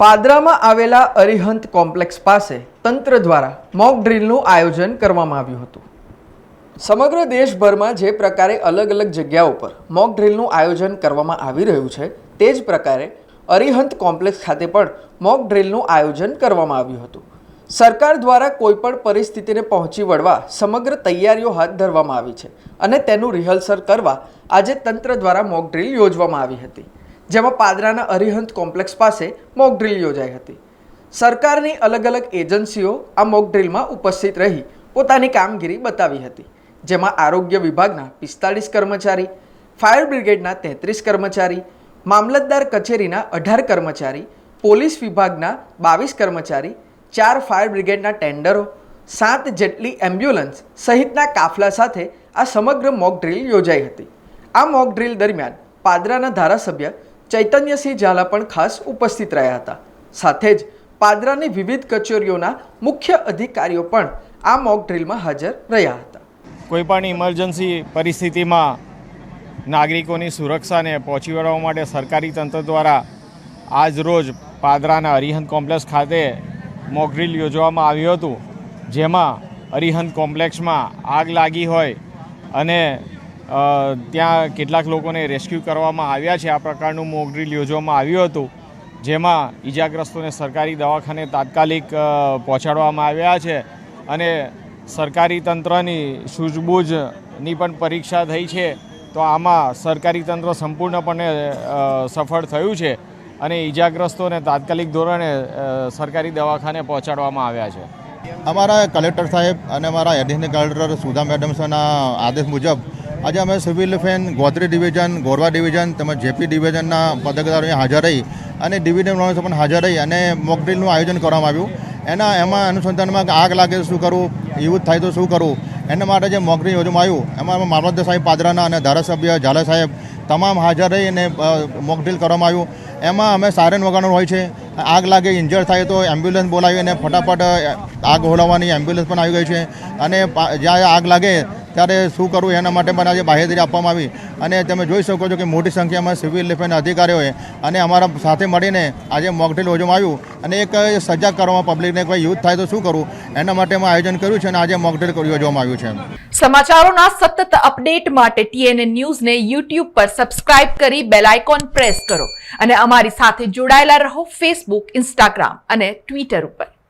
પાદરામાં આવેલા અરિહંત કોમ્પ્લેક્સ પાસે તંત્ર દ્વારા મોક ડ્રીલનું આયોજન કરવામાં આવ્યું હતું। સમગ્ર દેશભરમાં જે પ્રકારે અલગ અલગ જગ્યાઓ પર મોક ડ્રીલનું આયોજન કરવામાં આવી રહ્યું છે તે જ પ્રકારે અરિહંત કોમ્પ્લેક્સ ખાતે પણ મોક ડ્રીલનું આયોજન કરવામાં આવ્યું હતું। સરકાર દ્વારા કોઈપણ પરિસ્થિતિને પહોંચી વળવા સમગ્ર તૈયારીઓ હાથ ધરવામાં આવી છે અને તેનું રિહર્સલ કરવા આજે તંત્ર દ્વારા મોક ડ્રીલ યોજવામાં આવી હતી, જેમાં પાદરાના અરિહંત કોમ્પ્લેક્સ પાસે મોક ડ્રીલ યોજાઈ હતી। સરકારની અલગ અલગ એજન્સીઓ આ મોક ડ્રીલમાં ઉપસ્થિત રહી પોતાની કામગીરી બતાવી હતી, જેમાં આરોગ્ય વિભાગના 45 કર્મચારી, ફાયર બ્રિગેડના 33 કર્મચારી, મામલતદાર કચેરીના 18 કર્મચારી, પોલીસ વિભાગના 22 કર્મચારી, 4 ફાયર બ્રિગેડના ટેન્ડરો, 7 જેટલી એમ્બ્યુલન્સ સહિતના કાફલા સાથે આ સમગ્ર મોક ડ્રીલ યોજાઈ હતી। આ મોક ડ્રીલ દરમિયાન પાદરાના ધારાસભ્ય ચૈતન્યસિંહ ઝાલા પણ ખાસ ઉપસ્થિત રહ્યા હતા। સાથે જ પાદરાની વિવિધ કચેરીઓના મુખ્ય અધિકારીઓ પણ આ મોક ડ્રીલમાં હાજર રહ્યા હતા। કોઈપણ ઇમરજન્સી પરિસ્થિતિમાં નાગરિકોની સુરક્ષાને પહોંચી વળવા માટે સરકારી તંત્ર દ્વારા આજ રોજ પાદરાના અરિહંત કોમ્પ્લેક્સ ખાતે મોક ડ્રીલ યોજવામાં આવ્યું હતું, જેમાં અરિહંત કોમ્પ્લેક્સમાં આગ લાગી હોય અને ત્યાં કેટલાક લોકોને રેસ્ક્યુ કરવામાં આવ્યા છે। આ પ્રકારનું મોક ડ્રીલ યોજવામાં આવ્યું હતું, જેમાં ઈજાગ્રસ્તોને સરકારી દવાખાને તાત્કાલિક પહોંચાડવામાં આવ્યા છે અને સરકારી તંત્રની સૂઝબૂઝની પણ પરીક્ષા થઈ છે। તો આમાં સરકારી તંત્ર સંપૂર્ણપણે સફળ થયું છે અને ઈજાગ્રસ્તોને તાત્કાલિક ધોરણે સરકારી દવાખાને પહોંચાડવામાં આવ્યા છે। અમારા કલેક્ટર સાહેબ અને અમારા એડિશનલ કલેક્ટર સુધા મેડમના આદેશ મુજબ આજે અમે civil defence Gotri division, Gorwa division તેમજ જેપી ડિવિઝનના પદાધિકારીઓ હાજર રહી અને ડિવિઝન પણ હાજર રહી અને મોક ડ્રીલનું આયોજન કરવામાં આવ્યું। એમાં અનુસંધાનમાં આગ લાગે તો શું કરવું, યુદ્ધ થાય તો શું કરવું, એના માટે જે મોક ડ્રીલ યોજવામાં આવ્યું એમાં મામલતદાર સાહેબ પાદરાના અને ધારાસભ્ય ઝાલા સાહેબ તમામ હાજર રહી અને મોક ડ્રીલ કરવામાં આવ્યું। એમાં અમે સાયરન વગાડવાનું હોય છે, આગ લાગે ઇન્જર થાય તો એમ્બ્યુલન્સ બોલાવી અને ફટાફટ આગ હોલાવવાની એમ્બ્યુલન્સ પણ આવી ગઈ છે અને જ્યાં આગ લાગે ત્યારે શું કરવું એના માટે પણ આજે બાહેધરી આપવામાં આવી અને તમે જોઈ શકો છો કે મોટી સંખ્યામાં સિવિલ ડિફેન્સ અધિકારીઓએ અને અમારા સાથે મળીને આજે મોક ડ્રીલ યોજવામાં આવ્યું અને એક સજાગ કરવામાં પબ્લિકને કોઈ યુદ્ધ થાય તો શું કરવું એના માટે અમે આયોજન કર્યું છે અને આજે મોક ડ્રીલ યોજવામાં આવ્યું છે। સમાચારોના સતત અપડેટ માટે TNN ન્યૂઝને YouTube પર સબસ્ક્રાઇબ કરી બેલ આઇકોન પ્રેસ કરો અને અમારી સાથે જોડાયેલા રહો Facebook, Instagram અને Twitter ઉપર।